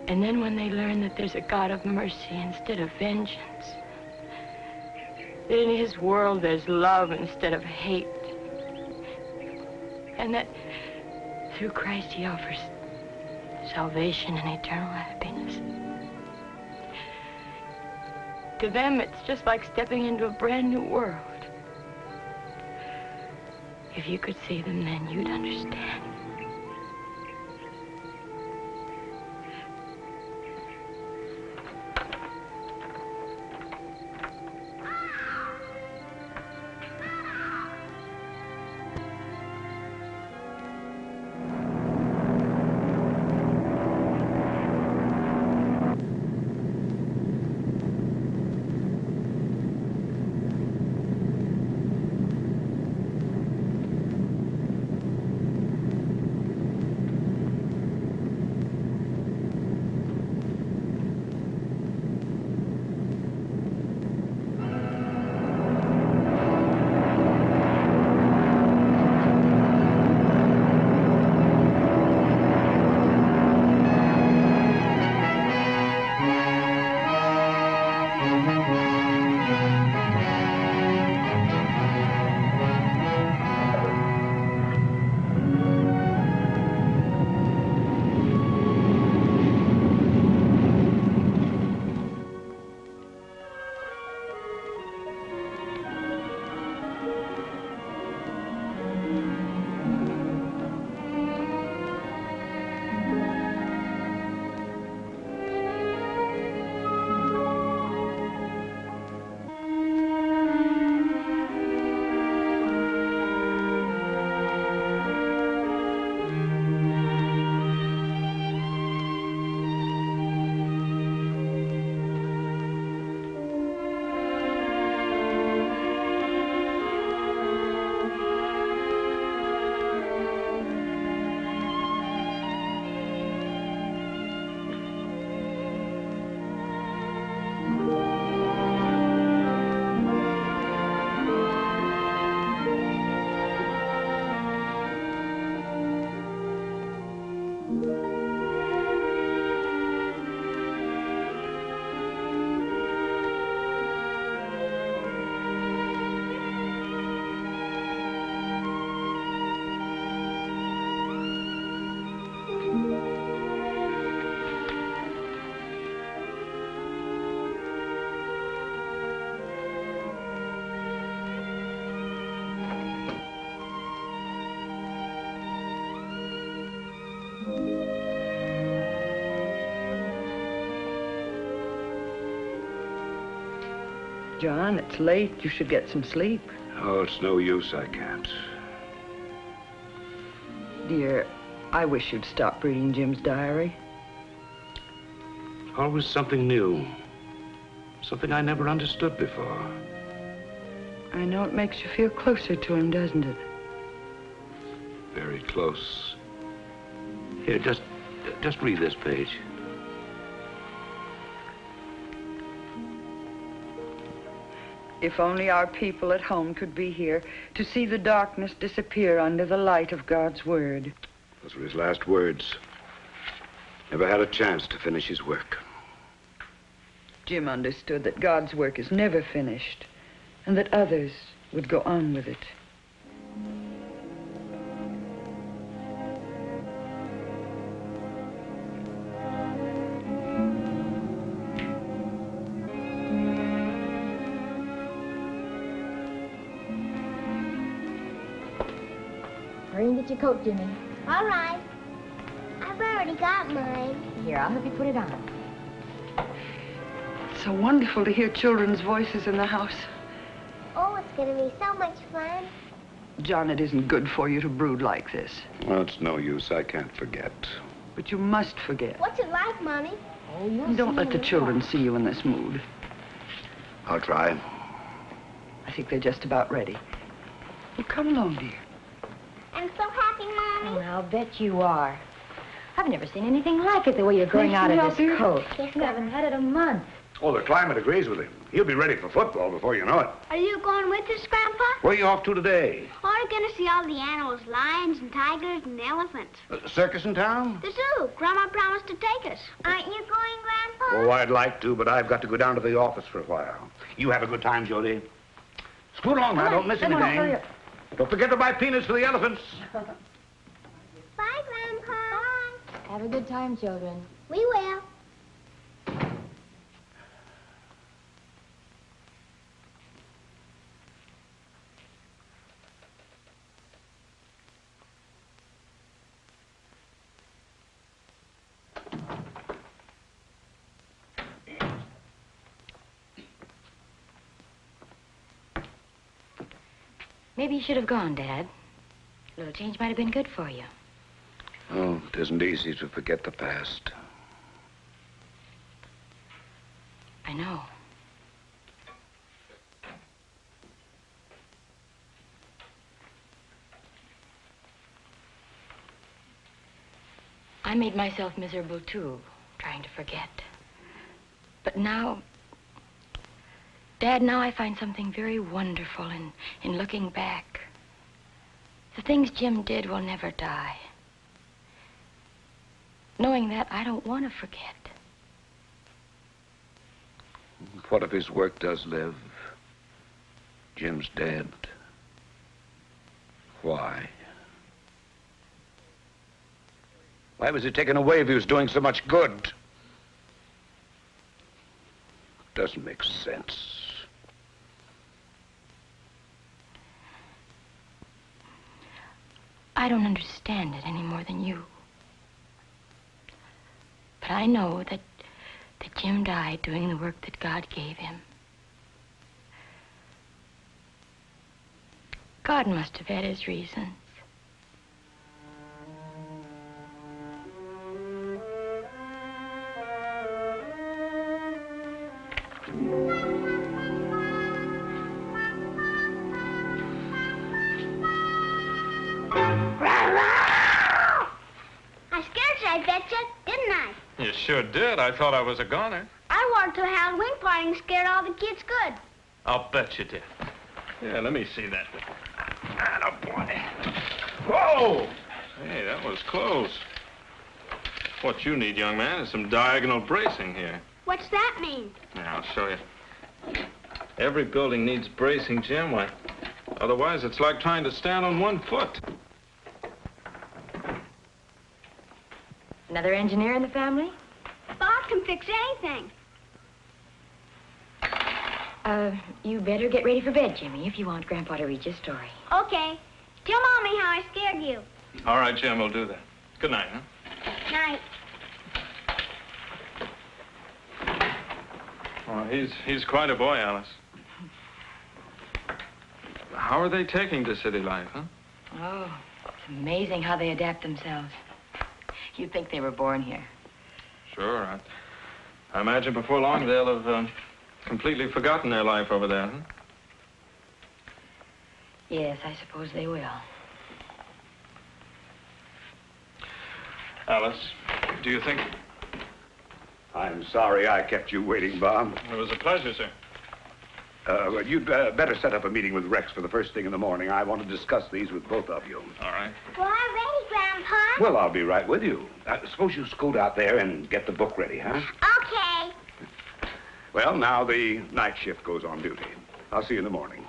And then when they learn that there's a God of mercy instead of vengeance, that in his world there's love instead of hate, and that through Christ he offers salvation and eternal happiness. To them, it's just like stepping into a brand new world. If you could see them then, you'd understand. John, it's late. You should get some sleep. Oh, it's no use. I can't. Dear, I wish you'd stop reading Jim's diary. Always something new. Something I never understood before. I know it makes you feel closer to him, doesn't it? Very close. Here, just read this page. If only our people at home could be here to see the darkness disappear under the light of God's word. Those were his last words. Never had a chance to finish his work. Jim understood that God's work is never finished and that others would go on with it. Hurry and get your coat, Jimmy. All right. I've already got mine. Here, I'll help you put it on. It's so wonderful to hear children's voices in the house. Oh, it's going to be so much fun. John, it isn't good for you to brood like this. Well, it's no use. I can't forget. But you must forget. What's it like, Mommy? Oh, you'll And don't see let the in a children minute. see you in this mood. I'll try. I think they're just about ready. Well, come along, dear. I'm so happy, Mommy. Oh, I'll bet you are. I've never seen anything like it, the way you're growing Nice out to of help this you. coat. Yes, You haven't had it a month. Oh, the climate agrees with him. He'll be ready for football before you know it. Are you going with us, Grandpa? Where are you off to today? Oh, we're going to see all the animals, lions and tigers and elephants. Circus in town? The zoo. Grandma promised to take us. Aren't you going, Grandpa? Oh, I'd like to, but I've got to go down to the office for a while. You have a good time, Jody. Scoot along now. Don't miss Come on, anything. hurry up. Don't forget to buy peanuts for the elephants. Bye, Grandpa. Bye. Have a good time, children. We will. Maybe you should have gone, Dad. A little change might have been good for you. Oh, it isn't easy to forget the past. I know. I made myself miserable, too, trying to forget. But now, Dad, now I find something very wonderful in looking back. The things Jim did will never die. Knowing that, I don't want to forget. What if his work does live? Jim's dead. Why? Why was he taken away if he was doing so much good? Doesn't make sense. I don't understand it any more than you. But I know that Jim died doing the work that God gave him. God must have had his reasons. I scared you, I betcha, didn't I? You sure did. I thought I was a goner. I wore to a Halloween party and scared all the kids good. I'll bet you did. Yeah, let me see that. Attaboy. Whoa! Hey, that was close. What you need, young man, is some diagonal bracing here. What's that mean? Now, I'll show you. Every building needs bracing, Jim. Why? Otherwise, it's like trying to stand on one foot. Another engineer in the family? Bob can fix anything. You better get ready for bed, Jimmy, if you want Grandpa to read your story. Okay. Tell Mommy how I scared you. All right, Jim, we'll do that. Good night, huh? Night. Oh, he's quite a boy, Alice. How are they taking to city life, huh? Oh, it's amazing how they adapt themselves. You'd think they were born here. Sure. I imagine before long they'll have completely forgotten their life over there, huh? Yes, I suppose they will. Alice, do you think... I'm sorry I kept you waiting, Bob. It was a pleasure, sir. Well, you'd better set up a meeting with Rex for the first thing in the morning. I want to discuss these with both of you. All right. Well, I'm ready, Grandpa. Well, I'll be right with you. Suppose you scoot out there and get the book ready, huh? Okay. Well, now the night shift goes on duty. I'll see you in the morning.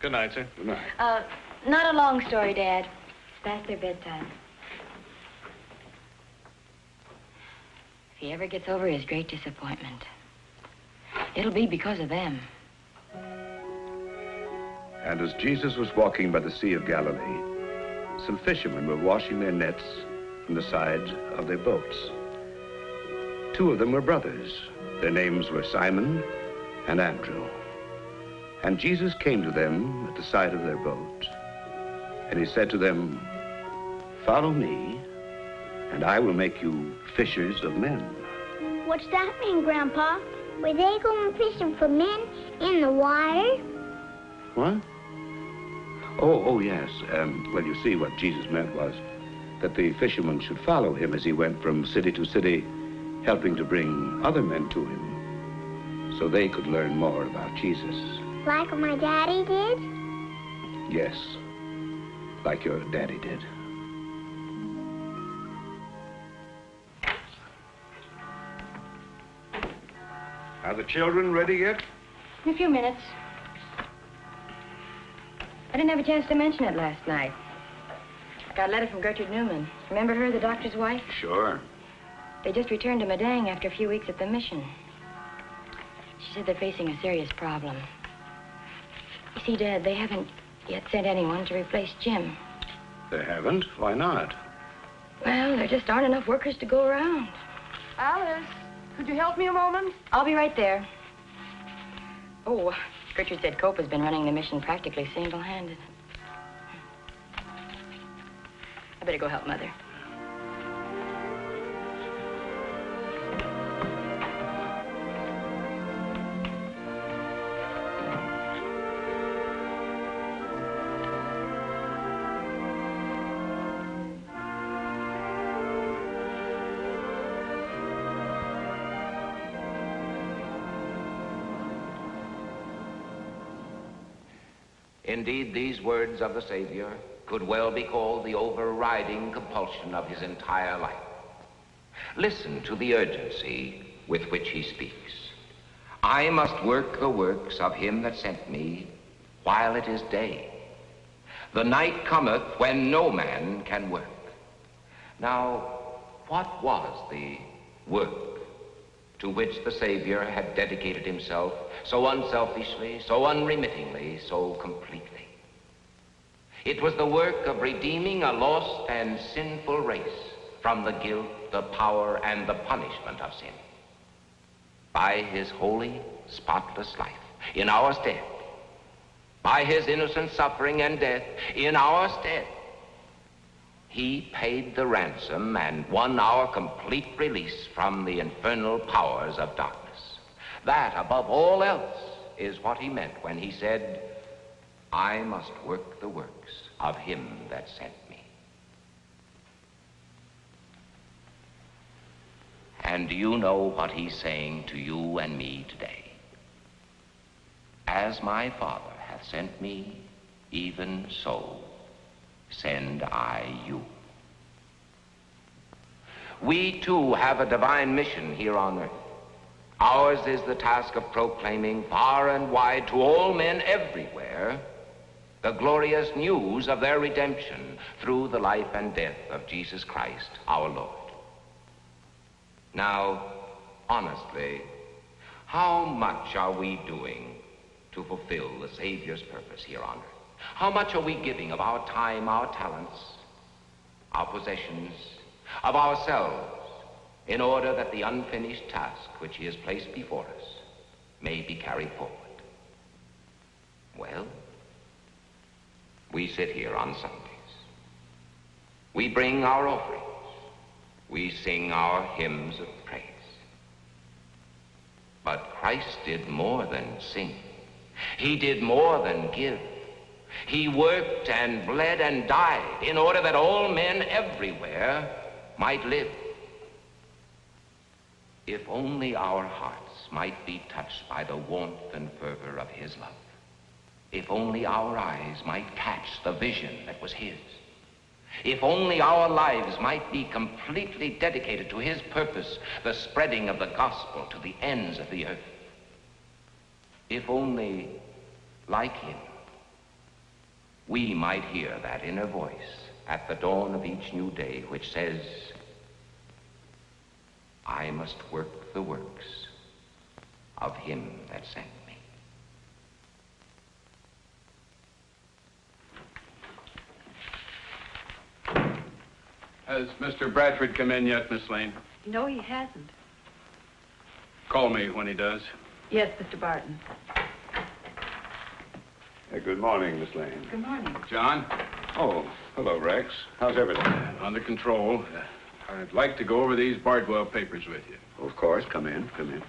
Good night, sir. Good night. Not a long story, Dad. It's past their bedtime. If he ever gets over his great disappointment, it'll be because of them. And as Jesus was walking by the Sea of Galilee, some fishermen were washing their nets from the sides of their boats. Two of them were brothers. Their names were Simon and Andrew. And Jesus came to them at the side of their boat, and he said to them, "Follow me, and I will make you fishers of men." What's that mean, Grandpa? Were they going fishing for men in the water? What? Oh, yes. Well, you see, what Jesus meant was that the fishermen should follow him as he went from city to city, helping to bring other men to him, so they could learn more about Jesus. Like my daddy did? Yes, like your daddy did. Are the children ready yet? In a few minutes. I didn't have a chance to mention it last night. I got a letter from Gertrude Newman. Remember her, the doctor's wife? Sure. They just returned to Madang after a few weeks at the mission. She said they're facing a serious problem. You see, Dad, they haven't yet sent anyone to replace Jim. They haven't? Why not? Well, there just aren't enough workers to go around. Alice, could you help me a moment? I'll be right there. Oh, Gertrude said Cope has been running the mission practically single-handed. I better go help Mother. Indeed, these words of the Savior could well be called the overriding compulsion of his entire life. Listen to the urgency with which he speaks. I must work the works of him that sent me while it is day. The night cometh when no man can work. Now, what was the work to which the Savior had dedicated himself so unselfishly, so unremittingly, so completely? It was the work of redeeming a lost and sinful race from the guilt, the power, and the punishment of sin. By his holy, spotless life in our stead, by his innocent suffering and death in our stead, he paid the ransom and won our complete release from the infernal powers of darkness. That, above all else, is what he meant when he said, I must work the works of him that sent me. And do you know what he's saying to you and me today? As my Father hath sent me, even so send I you. We too have a divine mission here on earth. Ours is the task of proclaiming far and wide to all men everywhere the glorious news of their redemption through the life and death of Jesus Christ, our Lord. Now, honestly, how much are we doing to fulfill the Savior's purpose here on earth? How much are we giving of our time, our talents, our possessions, of ourselves, in order that the unfinished task which he has placed before us may be carried forward? Well, We sit here on Sundays. We bring our offerings. We sing our hymns of praise. But Christ did more than sing. He did more than give. He worked and bled and died in order that all men everywhere might live. If only our hearts might be touched by the warmth and fervor of his love. If only our eyes might catch the vision that was his. If only our lives might be completely dedicated to his purpose, the spreading of the gospel to the ends of the earth. If only, like him, we might hear that inner voice at the dawn of each new day which says, I must work the works of him that sent me. Has Mr. Bradford come in yet, Miss Lane? No, he hasn't. Call me when he does. Yes, Mr. Barton. Good morning, Miss Lane. Good morning. John? Oh, hello, Rex. How's everything? Under control. I'd like to go over these Bardwell papers with you. Of course. Come in. Come in.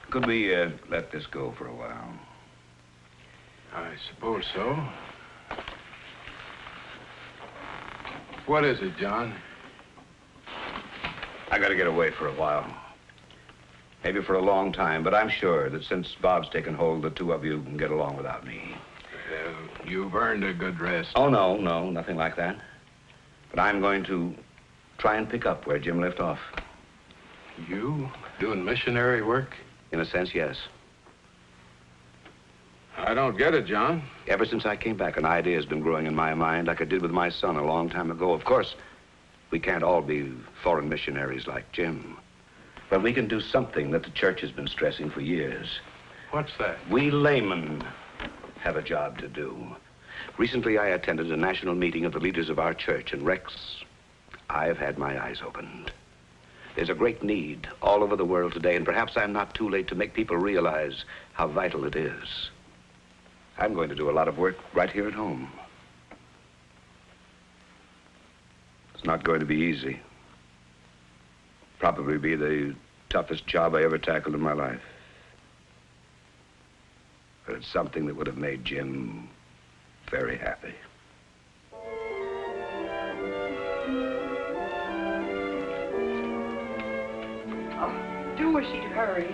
Could we let this go for a while? I suppose so. What is it, John? I gotta get away for a while. Maybe for a long time, but I'm sure that since Bob's taken hold, the two of you can get along without me. You've earned a good rest. Oh, no, nothing like that. But I'm going to try and pick up where Jim left off. You doing missionary work? In a sense, yes. I don't get it, John. Ever since I came back, an idea has been growing in my mind like I did with my son a long time ago. Of course, we can't all be foreign missionaries like Jim. But we can do something that the church has been stressing for years. What's that? We laymen have a job to do. Recently, I attended a national meeting of the leaders of our church, and Rex, I've had my eyes opened. There's a great need all over the world today, and perhaps I'm not too late to make people realize how vital it is. I'm going to do a lot of work right here at home. It's not going to be easy. Probably be the toughest job I ever tackled in my life. But it's something that would have made Jim very happy. Do wish he'd hurry.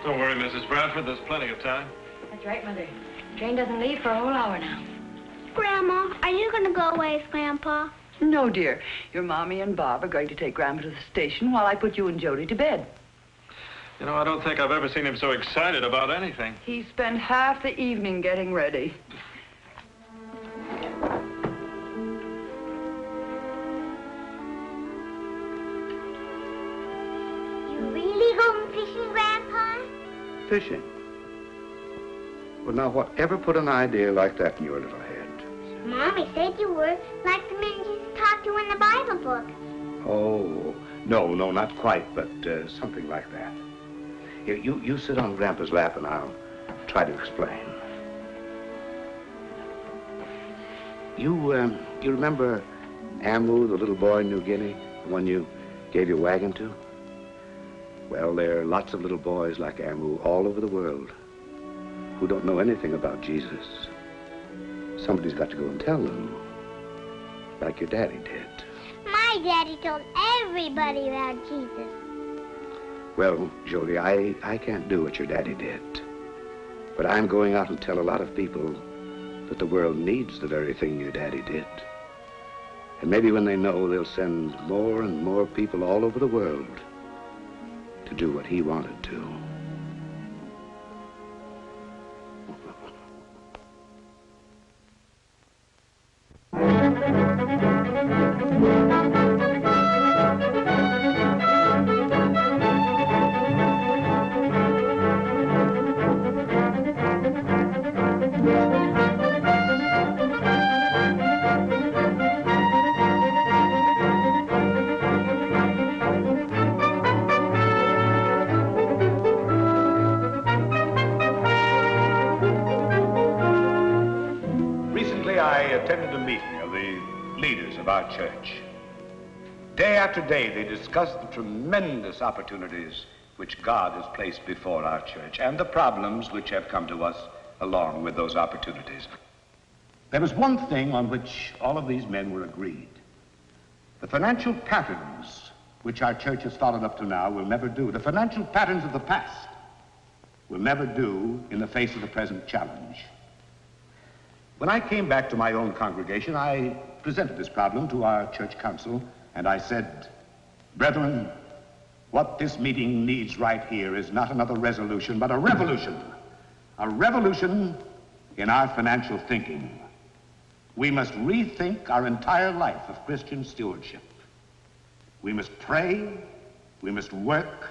Don't worry, Mrs. Bradford. There's plenty of time. That's right, Mother. The train doesn't leave for a whole hour now. Grandma, are you going to go away with Grandpa? No, dear. Your Mommy and Bob are going to take Grandpa to the station while I put you and Jody to bed. You know, I don't think I've ever seen him so excited about anything. He spent half the evening getting ready. You really going fishing, Grandpa? Fishing? Well, now, whatever put an idea like that in your little head? Mommy said you were like the men Jesus talked to in the Bible book. Oh, no, not quite, but something like that. Here, you sit on Grandpa's lap and I'll try to explain. You remember Amu, the little boy in New Guinea, the one you gave your wagon to? Well, there are lots of little boys like Amu all over the world who don't know anything about Jesus. Somebody's got to go and tell them, like your daddy did. My daddy told everybody about Jesus. Well, Jody, I can't do what your daddy did. But I'm going out and tell a lot of people that the world needs the very thing your daddy did. And maybe when they know, they'll send more and more people all over the world to do what he wanted to. attended a meeting of the leaders of our church. Day after day, they discussed the tremendous opportunities which God has placed before our church and the problems which have come to us along with those opportunities. There was one thing on which all of these men were agreed. The financial patterns which our church has followed up to now will never do. The financial patterns of the past will never do in the face of the present challenge. When I came back to my own congregation, I presented this problem to our church council, and I said, brethren, what this meeting needs right here is not another resolution, but a revolution. A revolution in our financial thinking. We must rethink our entire life of Christian stewardship. We must pray, we must work,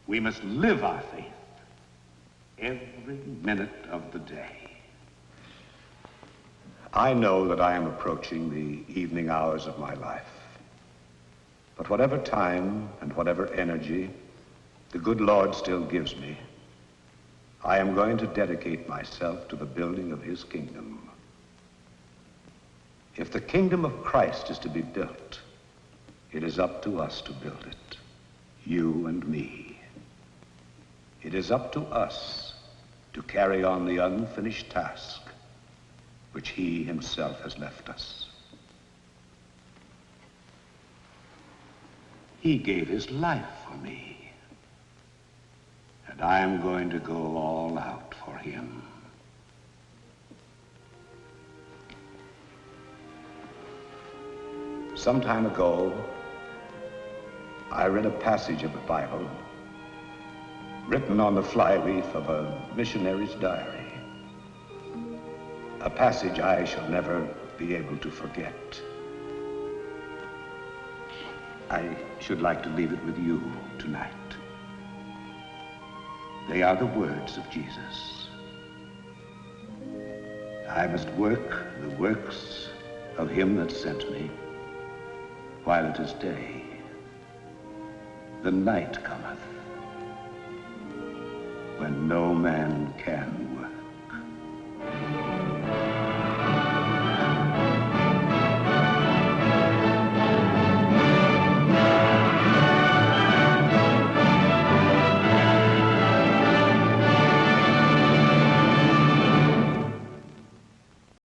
we must live our faith every minute of the day. I know that I am approaching the evening hours of my life. But whatever time and whatever energy the good Lord still gives me, I am going to dedicate myself to the building of his kingdom. If the kingdom of Christ is to be built, it is up to us to build it, you and me. It is up to us to carry on the unfinished task which he himself has left us. He gave his life for me, and I am going to go all out for him. Some time ago, I read a passage of the Bible written on the flyleaf of a missionary's diary. A passage I shall never be able to forget. I should like to leave it with you tonight. They are the words of Jesus. I must work the works of him that sent me while it is day. The night cometh when no man can